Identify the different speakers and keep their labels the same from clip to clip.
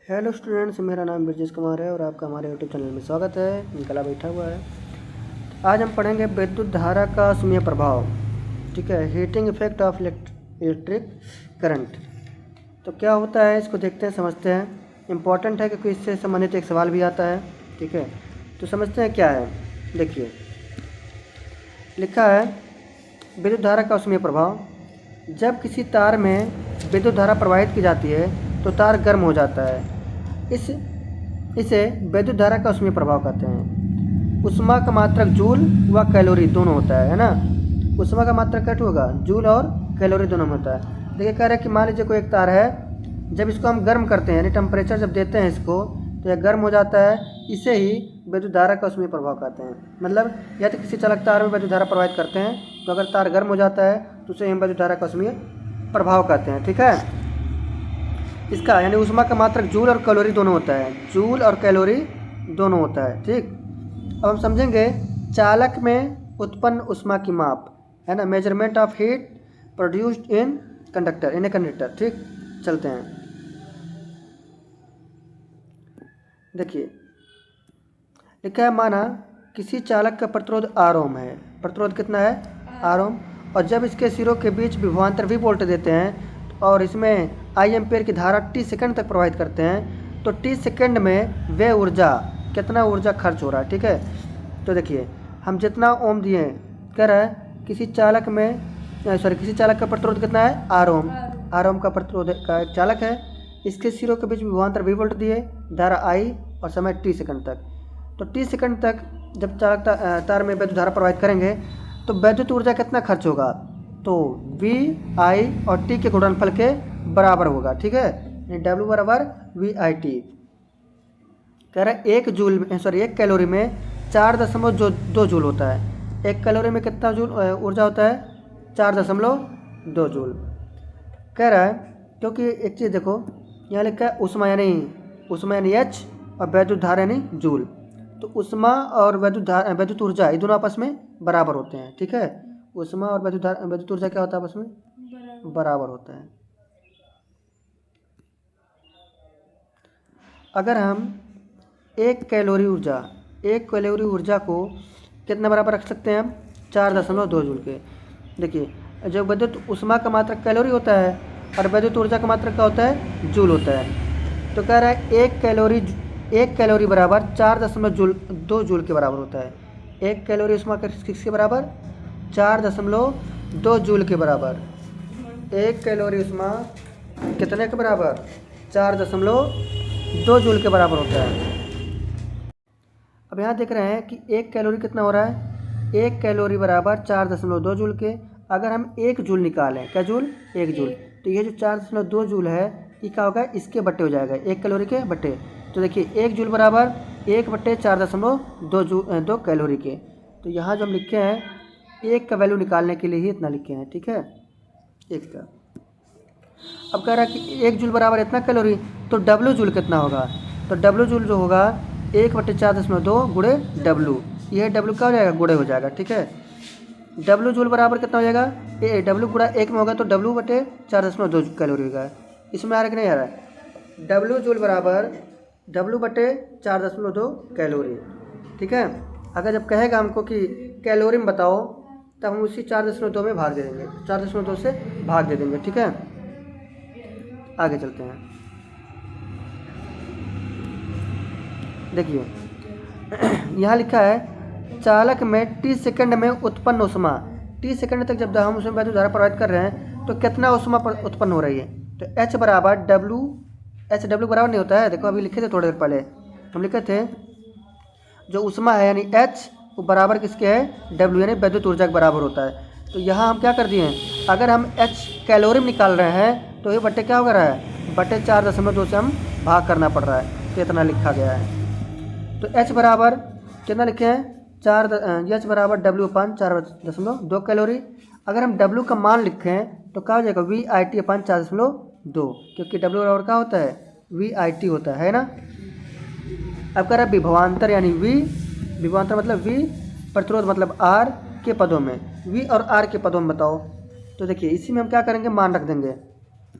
Speaker 1: Hello students, मेरा नाम ब्रजेश कुमार है और आपका हमारे यूट्यूब चैनल में स्वागत है। निकला बैठा हुआ है। आज हम पढ़ेंगे विद्युत धारा का असीमित प्रभाव। ठीक है, heating effect of electric current. तो क्या होता है इसको देखते हैं, समझते हैं। इम्पॉर्टेंट है क्योंकि इससे संबंधित एक सवाल भी आता है। ठीक है, तो समझते हैं क्या है। देखिए, लिखा है विद्युत धारा का असीमित प्रभाव। जब किसी तार में विद्युत धारा प्रवाहित की जाती है तो तार गर्म हो जाता है। इसे विद्युत धारा का असीमित प्रभाव कहते हैं। ऊष्मा का मात्रक जूल व कैलोरी दोनों होता है ना। ऊष्मा का मात्रक क्या होगा, जूल और कैलोरी दोनों में होता है। देखिए, कह रहे हैं कि मान लीजिए कोई एक तार है, जब इसको हम गर्म करते हैं यानी टेम्परेचर जब देते हैं इसको, तो यह गर्म हो जाता है। इसे ही विद्युत धारा का असीमित प्रभाव कहते हैं। मतलब या तो किसी चालक तार में विद्युत धारा प्रवाहित करते हैं, तो अगर तार गर्म हो जाता है तो उसे हम विद्युत धारा का असीमित प्रभाव कहते हैं। ठीक है, इसका यानी ऊष्मा का मात्रक जूल और कैलोरी दोनों होता है। जूल और कैलोरी दोनों होता है। ठीक, अब हम समझेंगे चालक में उत्पन्न ऊष्मा की माप, है ना, measurement of heat produced in conductor, in a conductor. ठीक, चलते हैं। देखिए, लिखा है माना किसी चालक का प्रतिरोध आर ओम है। प्रतिरोध कितना है, आर ओम। और जब इसके सिरों के बीच विभवांतर वी वोल्ट देते हैं और इसमें आई एम्पेयर की धारा टी सेकंड तक प्रवाहित करते हैं, तो टी सेकंड में वे ऊर्जा, कितना ऊर्जा खर्च हो रहा है। ठीक है, तो देखिए हम जितना ओम दिए, कह रहा है किसी चालक का प्रतिरोध कितना है, आर ओम। आर ओम का प्रतिरोध का एक चालक है। इसके सिरों के बीच विभवांतर वी वोल्ट दिए, धारा आई और समय टी सेकंड तक। तो टी सेकंड तक जब चालक तार में विद्युत धारा प्रवाहित करेंगे तो विद्युत ऊर्जा कितना खर्च होगा, तो वी आई और टी के गुणनफल के बराबर होगा। ठीक है, डब्ल्यू बराबर वी आई टी। कह रहा है एक कैलोरी में 4.2 जूल होता है। एक कैलोरी में कितना जूल ऊर्जा होता है, 4.2 जूल। कह रहा है क्योंकि एक चीज़ देखो, यहाँ लिखा है ऊष्मा यानी एच और विद्युत धारा यानी जूल। तो ऊष्मा और विद्युत ऊर्जा ये दोनों आपस में बराबर होते हैं। ठीक है, ऊष्मा और विद्युत ऊर्जा क्या होता है, आपस में बराबर होता है। अगर हम एक कैलोरी ऊर्जा को कितने बराबर रख सकते हैं हम, 4.2 जूल के। देखिए, जो विद्युत ऊष्मा का मात्रक कैलोरी होता है और विद्युत ऊर्जा का मात्रक क्या होता है, जूल होता है। तो कह रहा है एक कैलोरी बराबर 4.2 जूल के बराबर होता है। एक कैलोरी ऊष्मा किसके बराबर, 4.2 जूल के बराबर। एक कैलोरी ऊष्मा कितने के बराबर, 4.2 जूल के बराबर होता है। अब यहाँ देख रहे हैं कि एक कैलोरी कितना हो रहा है, एक कैलोरी बराबर 4.2 जूल के। अगर हम 1 जूल निकालें, क्या जूल, 1 जूल, तो ये जो 4.2 जूल है ये क्या होगा, इसके बट्टे हो जाएगा, 1 कैलोरी के बट्टे। तो देखिए 1 जूल बराबर 1/4.2 कैलोरी के। तो यहाँ जो हम लिखे हैं, एक का वैल्यू निकालने के लिए ही इतना लिखे हैं। ठीक है, एक का। अब कह रहा है कि 1 जूल बराबर इतना कैलोरी, तो डब्ल्यू जूल कितना होगा, तो डब्ल्यू जूल जो होगा 1/4.2 गुणे डब्ल्यू। यह डब्ल्यू क्या हो जाएगा, गुणे हो जाएगा। ठीक है, डब्ल्यू जूल बराबर कितना हो जाएगा, डब्ल्यू गुणा 1 में होगा तो W/4.2 कैलोरी होगा। इसमें आ रहा कि नहीं आ रहा है, डब्ल्यू जूल बराबर W/4.2 कैलोरी। ठीक है, अगर जब कहेगा हमको कि कैलोरी में बताओ, तब हम उसी 4.2 में भाग दे देंगे, 4.2 से भाग दे देंगे। ठीक है, आगे चलते हैं। देखिए यहाँ लिखा है चालक में टी सेकंड में उत्पन्न ऊष्मा, टी सेकंड तक जब हम उसमें विद्युत धारा प्रवाहित कर रहे हैं तो कितना ऊष्मा उत्पन्न हो रही है, तो H बराबर डब्ल्यू बराबर नहीं होता है। देखो अभी लिखे थे थोड़ी देर पहले, हम लिखे थे जो ऊष्मा है यानी H वो बराबर किसके है, W यानी विद्युत ऊर्जा के बराबर होता है। तो यहाँ हम क्या कर दिए हैं, अगर हम H कैलोरी में निकाल रहे हैं तो ये बट्टे क्या हो रहा है, बट्टे 4.2 से हम भाग करना पड़ रहा है, तो इतना लिखा गया है। तो H बराबर कितना लिखे हैं, H बराबर W/4.2 कैलोरी। अगर हम W का मान लिखें तो क्या हो जाएगा, VIT/4.2, क्योंकि W बराबर क्या होता है, VIT होता है ना। अब कह रहा है विभवांतर यानी विभवांतर मतलब V, प्रतिरोध मतलब R के पदों में, V और R के पदों में बताओ। तो देखिए इसी में हम क्या करेंगे, मान रख देंगे,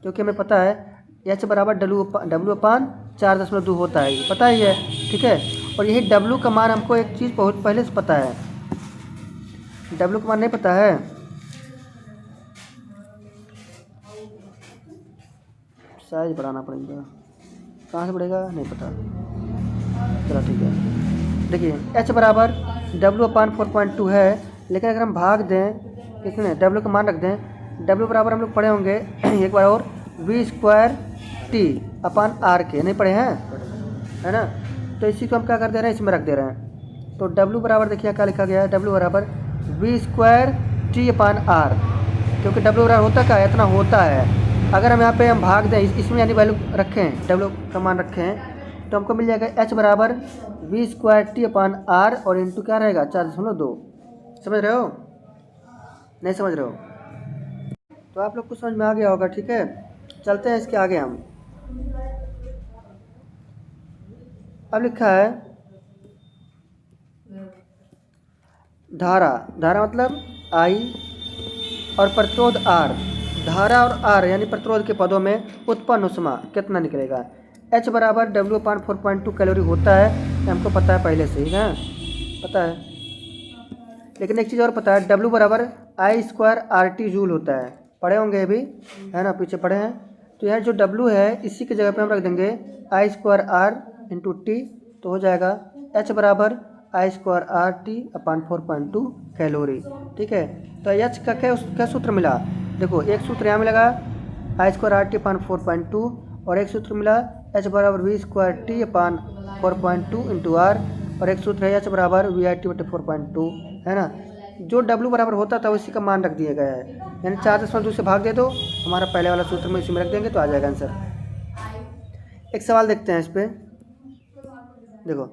Speaker 1: क्योंकि हमें पता है H बराबर W/4 4.2 होता है, पता ही है, ठीक है। और यही W का मान हमको एक चीज़ बहुत पहले से पता है, W का मान नहीं पता है, साइज बढ़ाना पड़ेगा, कहाँ से बढ़ेगा नहीं पता, चलो ठीक है। देखिए H बराबर W/4.2 है, लेकिन अगर हम भाग दें कितने W का मान रख दें, W बराबर हम लोग पढ़े होंगे एक बार और V²T/R के, नहीं पढ़े हैं, है ना। तो इसी को हम क्या कर दे रहे हैं, इसमें रख दे रहे हैं। तो W बराबर देखिए क्या लिखा गया है, W बराबर V²T/R, क्योंकि W बराबर होता क्या है, इतना होता है। अगर हम यहाँ पे हम भाग दें इसमें यानी वैल्यू रखें, W का मान रखें, तो हमको मिल जाएगा H बराबर V²T/R और इंटू क्या रहेगा 4.2। समझ रहे हो, नहीं समझ रहे हो? तो आप लोग को समझ में आ गया होगा, ठीक है। चलते हैं इसके आगे हम। अब लिखा है धारा, धारा मतलब I और प्रतिरोध R, धारा और R यानी प्रतिरोध के पदों में उत्पन्न ऊष्मा कितना निकलेगा। H बराबर W/4.2 कैलोरी होता है, हमको पता है पहले से ही ना, पता है। लेकिन एक चीज़ और पता है, W बराबर I²RT जूल होता है, पढ़े होंगे अभी, है ना, पीछे पढ़े हैं। तो यहाँ जो W है इसी की जगह पे हम रख देंगे I²R इंटू T, तो हो जाएगा H बराबर I²RT/4.2 कैलोरी, ठीक है। तो H का क्या सूत्र मिला, देखो एक सूत्र यहाँ मिलेगा I²RT/4.2 और एक सूत्र मिला H बराबर V²T/4.2 इंटू R, और एक सूत्र है H बराबर VRT/4.2, है ना। जो W बराबर होता था उसी का मान रख दिया गया है, यानी 4.2 से भाग दे दो, हमारा पहले वाला सूत्र में इसी में रख देंगे तो आ जाएगा आंसर। एक सवाल देखते हैं इस पर, देखो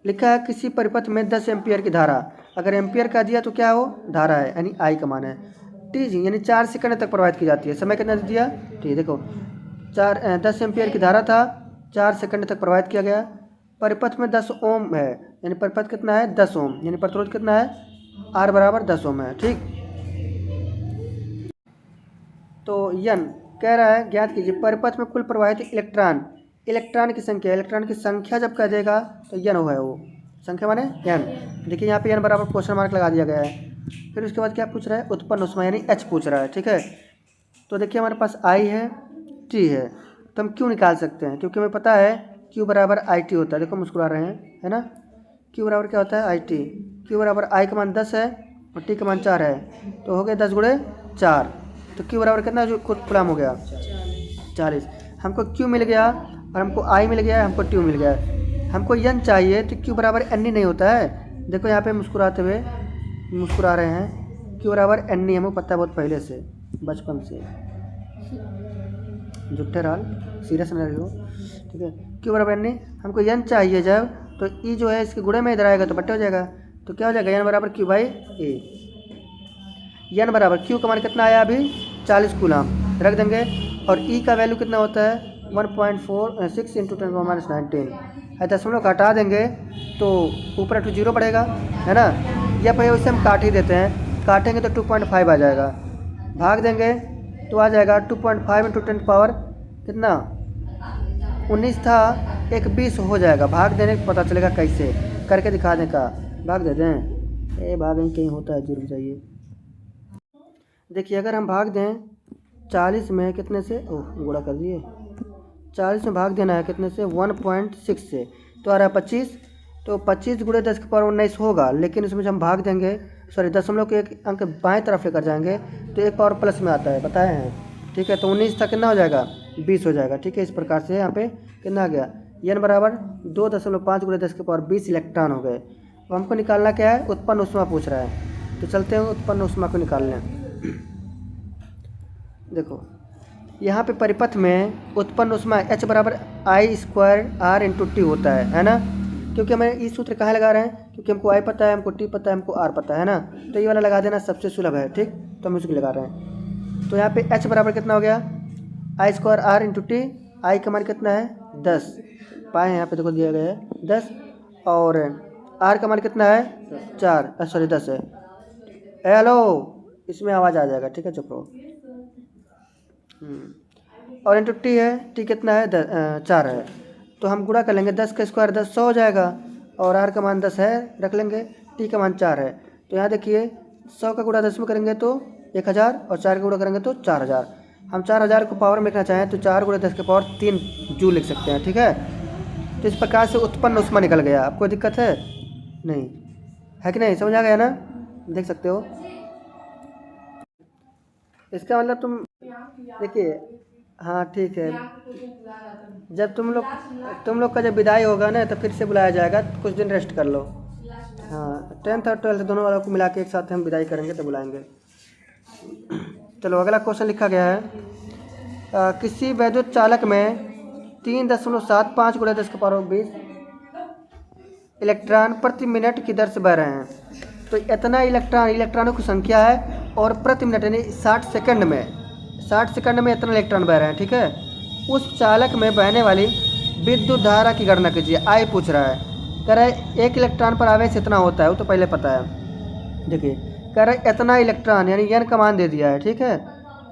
Speaker 1: लिखा है किसी परिपथ में 10 एम्पियर की धारा, अगर एम्पियर का दिया तो क्या हो, धारा है, यानी I का मान है, T जी यानी 4 सेकंड तक प्रवाहित की जाती है, समय कितना दिया T, देखो 10 एम्पियर की धारा था, 4 सेकंड तक प्रवाहित किया गया। परिपथ में 10 ओम है, यानी परिपथ कितना है 10 ओम, यानी प्रतिरोध कितना है R बराबर 10 ओम है, ठीक। तो N कह रहा है ज्ञात कीजिए परिपथ में कुल प्रवाहित इलेक्ट्रॉन, इलेक्ट्रॉन की संख्या, इलेक्ट्रॉन की संख्या जब कह देगा तो N है वो संख्या माने N। देखिए यहाँ पे N बराबर क्वेश्चन मार्क लगा दिया गया है। फिर उसके बाद क्या पूछ रहा है, उत्पन्न ऊष्मा यानी H पूछ रहा है, ठीक है। तो देखिए हमारे पास I है, T है, तो हम Q निकाल सकते हैं, क्योंकि हमें पता है Q बराबर IT होता है। देखो मुस्कुरा रहे हैं, है ना। Q बराबर क्या होता है IT, Q बराबर I का मान 10 है और T का मान 4 है, तो हो गया 10 गुणे 4, तो Q बराबर कितना जो कुलाम हो गया 40। हमको Q मिल गया और हमको I मिल गया, हमको T मिल गया। हमको N चाहिए, तो Q बराबर N नहीं होता है, देखो यहाँ पे मुस्कुराते हुए मुस्कुरा रहे हैं, Q बराबर N हमको पता है बहुत पहले से, बचपन से, जुट्टे राल सीरियस न रही हो, ठीक है। Q बराबर N, हमको N चाहिए जब, तो E जो है इसके गुणे में इधर आएगा तो बट्टे हो जाएगा, तो क्या हो जाएगा N बराबर Q/A। N बराबर Q का मान कितना आया अभी 40 कूलाम रख देंगे, और E का वैल्यू कितना होता है 1.46 इंटू 10⁻19 है, दशमलव का हटा देंगे तो ऊपर 0 पड़ेगा, है ना। या फिर उसे हम काट ही देते हैं, काटेंगे तो 2.5 आ जाएगा, भाग देंगे तो आ जाएगा 2.5 इंटू 10 पावर कितना 19 था, एक 20 हो जाएगा। भाग देने पता चलेगा कैसे करके दिखा दें का, भाग दे दें, भागेंगे कहीं होता है जरूर चाहिए। देखिए अगर हम भाग दें 40 में कितने से, गुणा कर दिए, 40 में भाग देना है कितने से 1.6 से, तो आ रहा है 25, तो 25 गुणे 10 की पावर 19 होगा, लेकिन इसमें जब हम भाग देंगे, सॉरी दशमलव के एक अंक बाएं तरफ लेकर जाएंगे तो एक पावर प्लस में आता है, बताए हैं, ठीक है। तो 19 तक कितना हो जाएगा 20 हो जाएगा, ठीक है। इस प्रकार से यहाँ पे कितना आ गया N बराबर 2.5 गुणे 10 की पावर 20 इलेक्ट्रॉन हो गए। अब हमको निकालना क्या है, उत्पन्न ऊष्मा पूछ रहा है, तो चलते हैं उत्पन्न ऊष्मा को निकालने। देखो यहाँ पे परिपथ में उत्पन्न ऊष्मा H बराबर I²R इंटू T होता है ना, क्योंकि हमें इस सूत्र कहाँ लगा रहे हैं, क्योंकि हमको I पता है, हमको T पता है, हमको R पता है ना, तो ये वाला लगा देना सबसे सुलभ है, ठीक। तो हम इसको लगा रहे हैं, तो यहाँ पे H बराबर कितना हो गया I²R इंटू T, I का मान कितना है 10 पाए हैं, यहाँ पे देखो दिया गया है 10, और R का मान कितना है 4, सॉरी 10 है। हेलो इसमें आवाज़ आ जाएगा, ठीक है, चुप रहो। और इंटू टी है, टी कितना है 4 है, तो हम गुणा कर लेंगे 10 का स्क्वायर 10 100 हो जाएगा, और आर का मान 10 है रख लेंगे, टी का मान 4 है। तो यहाँ देखिए 100 का गुणा 10 में करेंगे तो 1000 और 4 का गुणा करेंगे तो 4000। हम 4000 को पावर में लिखना चाहें तो 4 गुणा 10 के पावर 3 जूल लिख सकते हैं, ठीक है। तो इस प्रकार से उत्पन्न उष्मा निकल गया। आपको दिक्कत है नहीं, है कि नहीं, समझ आ गया ना, देख सकते हो। इसका मतलब तुम देखिए, हाँ ठीक है, जब तुम लोग का जब विदाई होगा ना तो फिर से बुलाया जाएगा, तो कुछ दिन रेस्ट कर लो। हाँ 10th और 12th दोनों वालों को मिला के एक साथ हम विदाई करेंगे तो बुलाएंगे। चलो अगला क्वेश्चन लिखा गया है, किसी वैद्युत चालक में 3.75 गुणा 10 के पावर 20 इलेक्ट्रॉन प्रति मिनट की दर से बह रहे हैं। तो इतना इलेक्ट्रॉनों की संख्या है, और प्रति मिनट यानी 60 सेकंड में इतना इलेक्ट्रॉन बह रहे हैं, ठीक है। उस चालक में बहने वाली विद्युत धारा की गणना कीजिए। आई पूछ रहा है, कह रहा है एक इलेक्ट्रॉन पर आवेश इतना होता है, वो तो पहले पता है। देखिए कह रहा है इतना इलेक्ट्रॉन यानी एन का मान दे दिया है, ठीक है,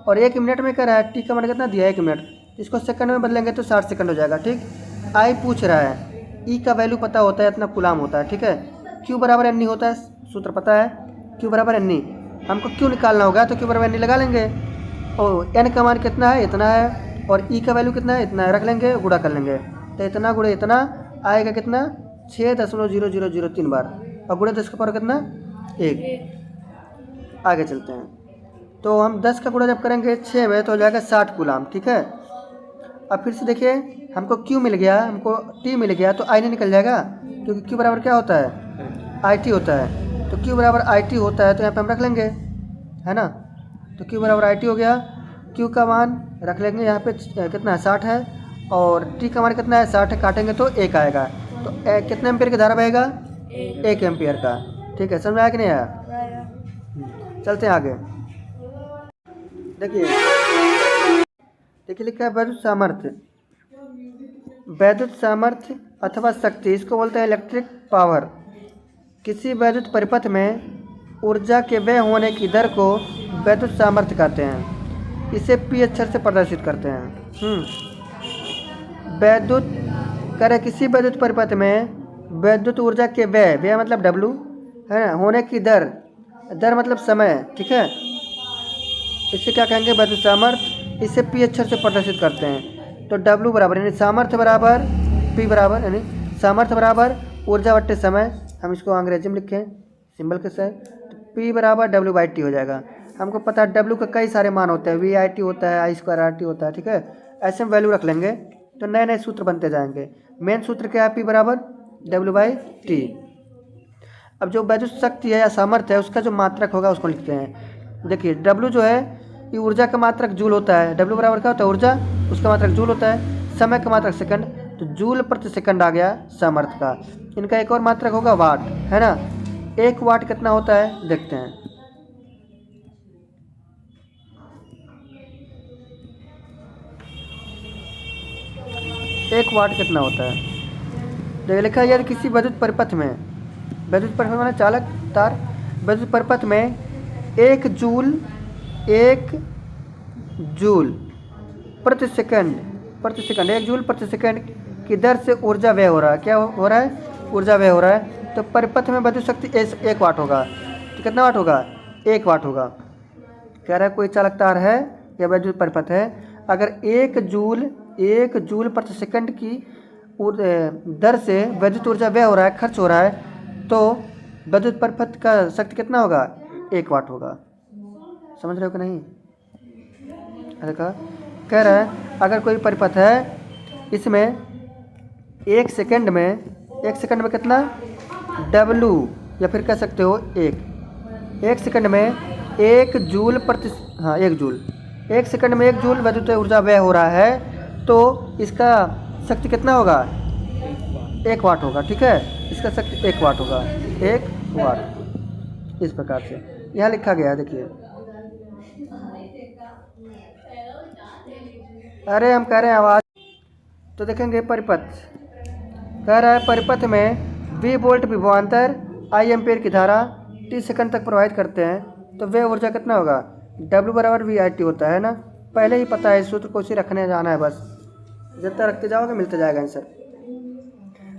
Speaker 1: और 1 मिनट में कह रहा है टी का मान कितना दिया है 1 मिनट, इसको सेकंड में बदलेंगे तो 60 सेकंड हो जाएगा, ठीक। आई पूछ रहा है, ई का वैल्यू पता होता है, इतना कूलाम होता है, ठीक है। क्यू बराबर एन ई होता है, सूत्र पता है, क्यू बराबर एन ई। हमको क्यू निकालना होगा तो क्यू बराबर एन ई लगा लेंगे, और एन का मान कितना है इतना है, और ई का वैल्यू कितना है इतना है, रख लेंगे गुणा कर लेंगे, तो इतना गुणे इतना आएगा कितना 6.0003 बार, और गुणे 10 का पावर कितना 1। आगे चलते हैं, तो हम 10 का गुणा जब करेंगे 6 में तो हो जाएगा 60 कूलाम, ठीक है। अब फिर से देखिए हमको क्यू मिल गया, हमको टी मिल गया, तो आई नहीं निकल जाएगा, क्योंकि क्यू बराबर क्या होता है आई टी होता है। तो क्यू बराबर आई टी होता है, तो यहाँ पे हम रख लेंगे, है ना। तो क्यू बराबर आई टी हो गया, क्यू का मान रख लेंगे यहाँ पे कितना है 60 है, और टी का मान कितना है 60 है, काटेंगे तो 1 आएगा, तो कितने एम्पियर की धारा बहेगा 1 एम्पियर का, ठीक है। समझ में आया कि नहीं आया। चलते हैं आगे, देखिए लिखा है वैद्युत सामर्थ्य अथवा शक्ति, इसको बोलते हैं इलेक्ट्रिक पावर। किसी वैद्युत परिपथ में ऊर्जा के व्यय होने की दर को वैद्युत सामर्थ्य कहते हैं। इसे पी अक्षर से प्रदर्शित करते हैं। वैद्युत करे किसी वैद्युत परिपथ में वैद्युत ऊर्जा के व्यय मतलब डब्लू है, होने की दर मतलब समय, ठीक है। इसे क्या कहेंगे वैद्युत सामर्थ्य, इसे पी अक्षर से प्रदर्शित करते हैं। तो डब्लू बराबर यानी सामर्थ्य बराबर पी बराबर यानी सामर्थ्य बराबर ऊर्जा बट्टे समय, हम इसको अंग्रेजी में लिखें सिंबल के साथ, तो पी बराबर डब्ल्यू बाई टी हो जाएगा। हमको पता है डब्ल्यू का कई सारे मान होते हैं, वी आई टी होता है, आई स्क्वायर आर टी होता है, ठीक है। ऐसे हम वैल्यू रख लेंगे तो नए नए सूत्र बनते जाएंगे। मेन सूत्र क्या है, पी बराबर डब्ल्यू बाई टी। अब जो वैद्युत शक्ति है या सामर्थ्य है उसका जो मात्रक होगा उसको लिखते हैं। देखिए डब्ल्यू जो है ये ऊर्जा का मात्रक जूल होता है, डब्ल्यू बराबर क्या होता है ऊर्जा, उसका मात्रक जूल होता है, समय का मात्रक सेकंड, तो जूल प्रति सेकंड आ गया सामर्थ्य का। इनका एक और मात्रक होगा वाट, है ना। 1 वाट कितना होता है देखते हैं। एक वाट कितना होता है, देखिए लिखा है यदि किसी वैद्युत परिपथ में, वैद्युत परिपथ माने चालक तार, वैद्युत परिपथ में 1 जूल प्रति सेकंड 1 जूल प्रति सेकंड की दर से ऊर्जा व्यय हो रहा है। क्या हो रहा है, ऊर्जा व्यय हो रहा है। तो परिपथ में वैद्युत शक्ति 1 वाट होगा, तो कितना वाट होगा 1 वाट होगा। कह रहा है कोई चालक तार है या वैद्युत परिपथ है, अगर 1 जूल प्रति सेकंड की दर से वैद्युत ऊर्जा व्यय हो रहा है, खर्च हो रहा है, तो वैद्युत परिपथ का शक्ति कितना होगा 1 वाट होगा। समझ रहे हो कि नहीं। देखा कह रहा है अगर कोई परिपथ है इसमें 1 सेकंड में कितना डब्लू, या फिर कह सकते हो 1 सेकंड में 1 जूल प्रति 1 सेकंड में 1 जूल वैद्युत ऊर्जा व्यय हो रहा है, तो इसका शक्ति कितना होगा 1 वाट होगा, ठीक है। इसका शक्ति 1 वाट होगा, 1 वाट। इस प्रकार से यहाँ लिखा गया है, देखिए। अरे हम कह रहे हैं आवाज़, तो देखेंगे परिपथ कह रहा है परिपथ में V वोल्ट विभवांतर I एम्पेयर की धारा t सेकंड तक प्रवाहित करते हैं, तो वे ऊर्जा कितना होगा W बराबर वी आई टी होता है ना। पहले ही पता है, इस सूत्र को इसी रखने जाना है बस, जितना रखते जाओगे मिलते जाएगा आंसर।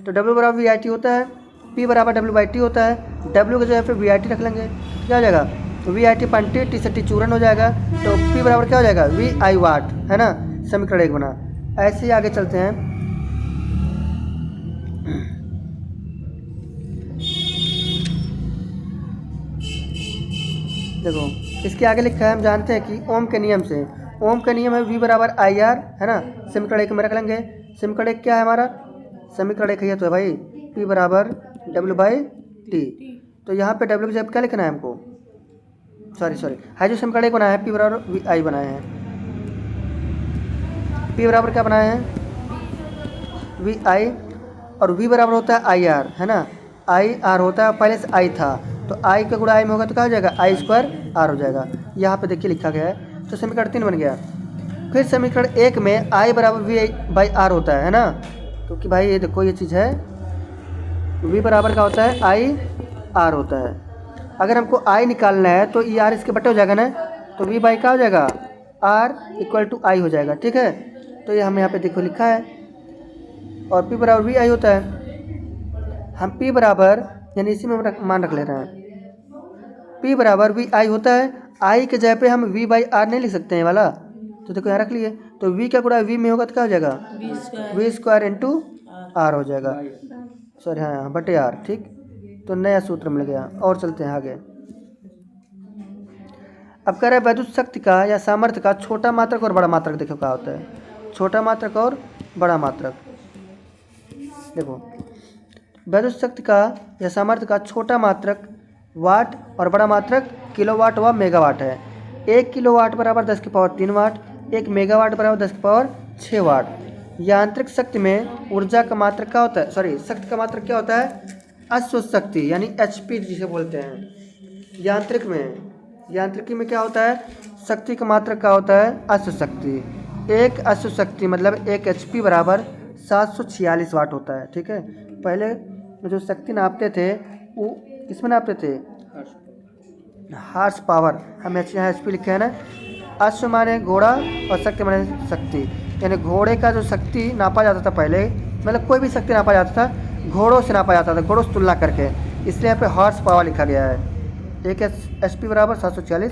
Speaker 1: तो W बराबर VIT होता है, P बराबर W/T होता है, W की जगह पे VIT रख लेंगे, क्या हो जाएगा VIT पंटी, T से T चूरन हो जाएगा, तो P बराबर क्या हो जाएगा VI वाट, है ना, समीकरण 1 बना। ऐसे ही आगे चलते हैं। देखो इसके आगे लिखा है, हम जानते हैं कि ओम के नियम से, ओम का नियम है V बराबर IR, है ना, समीकरण 1 में रख लेंगे। समीकरण 1 क्या है हमारा, समीकरण 1 है तो है भाई P बराबर W/T। तो यहाँ पे W की जगह क्या लिखना है हमको, सॉरी है जो समीकरण 1 बनाया है P बराबर VI बनाए हैं, P बराबर क्या बनाए हैं VI, और V बराबर होता है IR, है ना, IR होता है, पहले से I था तो I का गुणा I में होगा तो क्या हो जाएगा I² R हो जाएगा। यहाँ पे देखिए लिखा गया है, तो समीकरण 3 बन गया। फिर समीकरण 1 में I बराबर V/R होता है ना, क्योंकि भाई ये देखो ये चीज़ है, V बराबर क्या होता है IR होता है। अगर हमको I निकालना है तो ER इसके बटे हो जाएगा ना, तो V बाई क्या हो जाएगा R = I हो जाएगा, ठीक है। तो ये हम यहाँ पे देखो लिखा है, और P बराबर VI होता है। हम P बराबर यानी इसी में मान रख ले रहे हैं, P बराबर VI होता है, I के जगह पे हम V/R नहीं लिख सकते हैं वाला, तो देखो यहाँ रख लिए, तो V का गुणा V में होगा तो क्या हो जाएगा V² R हो जाएगा, सॉरी हाँ बटे R, ठीक। तो नया सूत्र मिल गया। और चलते हैं आगे। अब कह रहे हैं वैद्युत शक्ति का या सामर्थ्य का छोटा मात्रक और बड़ा मात्रक, देखो क्या होता है छोटा मात्रक और बड़ा मात्रक। देखो वैद्युत शक्ति का या सामर्थ्य का छोटा मात्रक वाट और बड़ा मात्रक किलोवाट व मेगावाट है। 1 किलोवाट बराबर 10⁻³ वाट, 1 मेगावाट बराबर 10⁻6 वाट। यांत्रिक शक्ति में ऊर्जा का मात्रक क्या होता है, सॉरी शक्ति का मात्रक क्या होता है अश्व शक्ति, यानी HP जिसे बोलते हैं। यांत्रिकी में क्या होता है, शक्ति का मात्रक क्या होता है अश्व शक्ति। एक अश्व शक्ति मतलब 1 HP बराबर 746 वाट होता है, ठीक है। पहले जो शक्ति नापते थे वो किसमें नापते थे, हार्स पावर, हम यहाँ HP लिखे हैं ना। अश्व माने घोड़ा और शक्ति माने शक्ति, यानी घोड़े का जो शक्ति नापा जाता था पहले, मतलब कोई भी शक्ति नापा जाता था घोड़ों से नापा जाता था, घोड़ों से तुलना करके, इसलिए यहाँ पे हॉर्स पावर लिखा गया है। 1 HP बराबर 746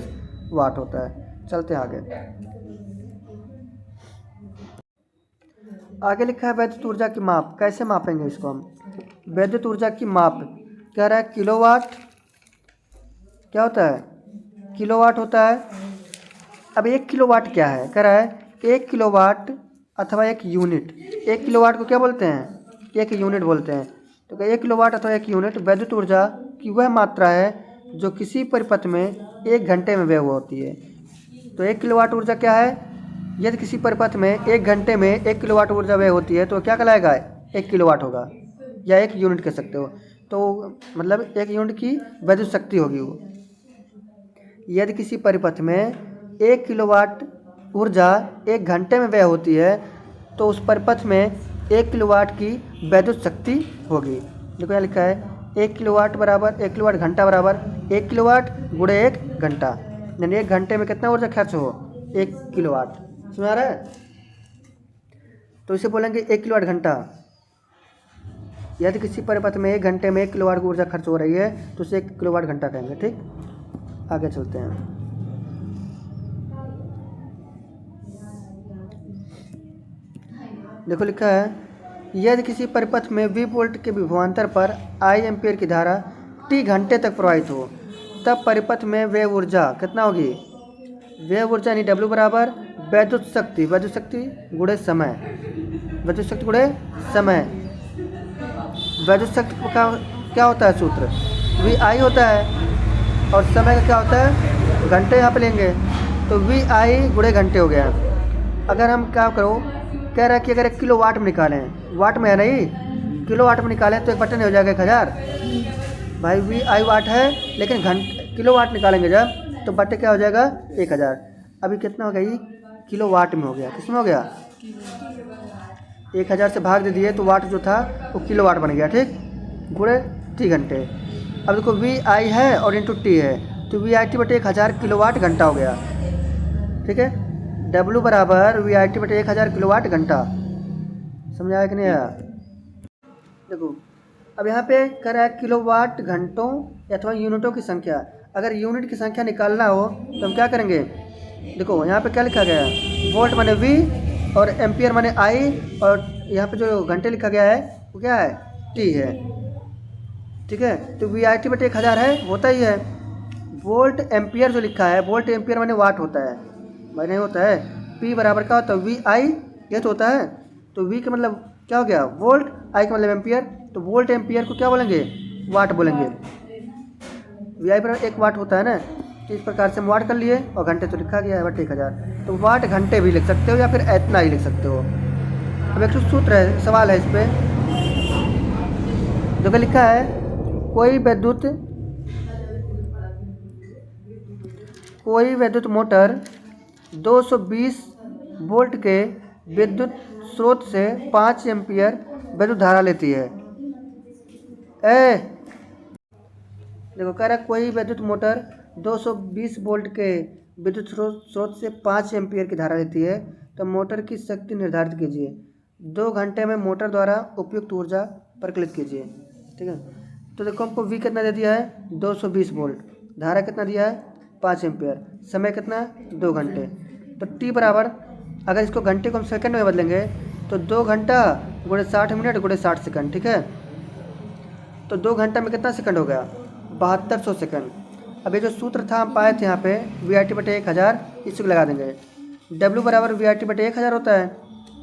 Speaker 1: वाट होता है। चलते हैं आगे लिखा है वैद्युत ऊर्जा की माप, कैसे मापेंगे इसको हम। वैद्युत ऊर्जा की माप कह रहा है किलोवाट, क्या होता है किलोवाट होता है। अब 1 किलोवाट क्या है, कह रहा है 1 किलोवाट अथवा 1 यूनिट। 1 किलोवाट को क्या बोलते हैं 1 यूनिट बोलते हैं। तो 1 किलोवाट अथवा 1 यूनिट वैद्युत ऊर्जा की वह मात्रा है जो किसी परिपथ में 1 घंटे में व्यय होती है। तो 1 किलोवाट ऊर्जा क्या है, यदि किसी परिपथ में 1 घंटे में 1 किलोवाट ऊर्जा व्यय होती है तो क्या कहलाएगा 1 किलोवाट होगा, या 1 यूनिट कह सकते हो। तो मतलब 1 यूनिट की वैद्युत शक्ति होगी वो। यदि किसी परिपथ में 1 किलोवाट ऊर्जा 1 घंटे में व्यय होती है तो उस परिपथ में 1 किलोवाट की वैद्युत शक्ति होगी। देखो यहाँ लिखा है 1 किलोवाट बराबर 1 किलोवाट घंटा बराबर 1 किलोवाट गुणे 1 घंटा, यानी 1 घंटे में कितना ऊर्जा खर्च हो 1 किलोवाट। समझ आ रहा है, तो इसे बोलेंगे 1 किलोवाट घंटा। यदि किसी परिपथ में 1 घंटे में 1 किलोवाट की ऊर्जा खर्च हो रही है तो उसे 1 किलोवाट घंटा कहेंगे, ठीक। आगे चलते हैं। देखो लिखा है यदि किसी परिपथ में V वोल्ट के विभवांतर पर I एम्पीयर की धारा T घंटे तक प्रवाहित हो, तब परिपथ में व्यय ऊर्जा कितना होगी, व्यय ऊर्जा यानी W बराबर वैद्युत शक्ति गुणे समय, वैद्युत शक्ति गुणे समय। वैद्युत शक्ति का क्या होता है सूत्र VI होता है, और समय का क्या होता है घंटे, यहाँ पे लेंगे तो VI गुणे घंटे हो गया। अगर हम क्या करो, कह रहा है कि अगर 1 किलो वाट में निकालें, वाट में है नहीं, किलो वाट में निकालें तो एक बटन हो जाएगा 1000। भाई VI वाट है लेकिन किलो वाट निकालेंगे जब तो बटे क्या हो जाएगा 1000। अभी कितना हो गया ये किलो वाट में हो गया, किसमें हो गया 1000 से भाग दे दिए तो वाट जो था वो किलो वाट बन गया, ठीक, गुणे T घंटे। अब देखो VI है और इंटू T है तो VIT बटे 1000 किलोवाट घंटा हो गया, ठीक है। W बराबर VIT बटे 1000 किलोवाट घंटा। समझ आया कि नहीं आया? देखो अब यहाँ पे कह रहा है किलोवाट घंटों अथवा यूनिटों की संख्या। अगर यूनिट की संख्या निकालना हो तो हम क्या करेंगे? देखो यहाँ पे क्या लिखा गया है, वोल्ट माने V और एम्पियर माने I, और यहाँ पे जो घंटे लिखा गया है वो क्या है? T है। ठीक है, तो VIT बटे 1000 है, होता ही है। वोल्ट एम्पियर जो लिखा है, वोल्ट एम्पियर माने वाट होता है, माने होता है। P बराबर क्या होता है? VI, ये तो होता है। तो V का मतलब क्या हो गया? वोल्ट, I का मतलब एम्पियर, तो वोल्ट एम्पियर को क्या बोलेंगे? वाट बोलेंगे। VI बराबर 1 वाट होता है ना, तो इस प्रकार से हम वाट कर लिए, और घंटे तो लिखा गया है बटे 1000, तो वाट घंटे भी लिख सकते हो या फिर इतना ही लिख सकते हो। अब एक सूत्र है, सवाल है इस पर, जो कि लिखा है कोई विद्युत मोटर 220 वोल्ट के विद्युत स्रोत से 5 एम्पियर विद्युत धारा लेती है। देखो कह रहा है कोई विद्युत मोटर 220 वोल्ट के विद्युत स्रोत से 5 एम्पियर की धारा लेती है, तो मोटर की शक्ति निर्धारित कीजिए। 2 घंटे में मोटर द्वारा उपयुक्त ऊर्जा परिकलित कीजिए। ठीक है, तो देखो हमको V कितना दे दिया है? 220 वोल्ट, धारा कितना दिया है? 5 एम्पियर, समय कितना? 2 घंटे। तो T बराबर, अगर इसको घंटे को हम सेकंड में बदलेंगे तो 2 घंटा गुणे 60 मिनट गुणे 60 सेकंड। ठीक है, तो 2 घंटा में कितना सेकंड हो गया? 7200 सेकंड। अब ये जो सूत्र था हम पाए थे यहाँ पे, VIT बटे 1000, इसको लगा देंगे। W बराबर VIT बटे 1000 होता है।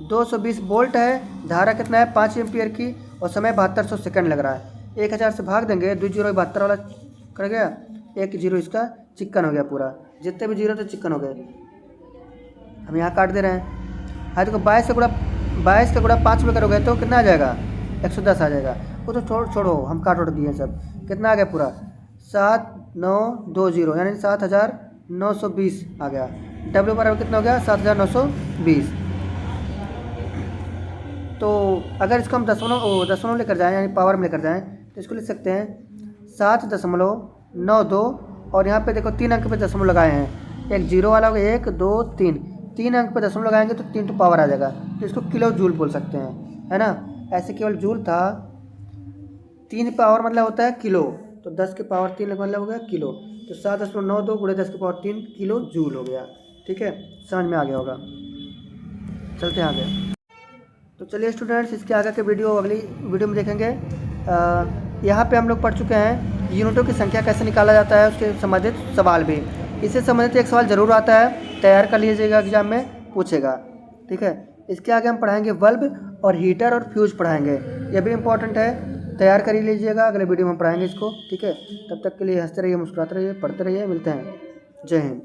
Speaker 1: 220 वोल्ट है, धारा कितना है? 5 एम्पियर की, और समय 7200 सेकंड लग रहा है। 1000 से भाग देंगे, 2 जीरो 72 वाला कर गया, 1 जीरो इसका चिक्कन हो गया पूरा, जितने भी जीरो थे चिक्कन हो गए। हम यहाँ काट दे रहे हैं। हाँ देखो 22 का गुणा 5 में करोगे तो कितना आ जाएगा? 110 आ जाएगा। वो तो छोड़ो, हम काट उठ दिए सब। कितना आ गया पूरा? 7920, यानी 7920 आ गया। W बराबर कितना हो गया? 7920। तो अगर इसको हम दशमलव लेकर जाएँ, यानी पावर में लेकर जाएँ, तो इसको लिख सकते हैं 7.92, और यहाँ पे देखो 3 अंक पे दशमलव लगाए हैं, एक जीरो वाला हो गया, 1 2 3, 3 अंक पे दशमलव लगाएंगे तो 3 टू पावर आ जाएगा, तो इसको किलो जूल बोल सकते हैं, है ना। ऐसे केवल जूल था, 3 पावर मतलब होता है किलो, तो 10 के पावर 3 मतलब हो गया किलो, तो 7.92 गुणे 10 के पावर 3 किलो जूल हो गया। ठीक है, समझ में आ गया होगा। चलते हैं आगे। तो चलिए स्टूडेंट्स, इसके आगे के वीडियो अगली वीडियो में देखेंगे। यहाँ पे हम लोग पढ़ चुके हैं यूनिटों की संख्या कैसे निकाला जाता है, उसके संबंधित सवाल भी। इससे संबंधित एक सवाल ज़रूर आता है, तैयार कर लीजिएगा, एग्जाम में पूछेगा। ठीक है, इसके आगे हम पढ़ाएंगे बल्ब और हीटर और फ्यूज पढ़ाएंगे, ये भी इंपॉर्टेंट है, तैयार कर ही लीजिएगा, अगले वीडियो में हम पढ़ाएंगे इसको। ठीक है, तब तक के लिए हंसते रहिए, मुस्कुराते रहिए, पढ़ते रहिए, मिलते हैं। जय हिंद।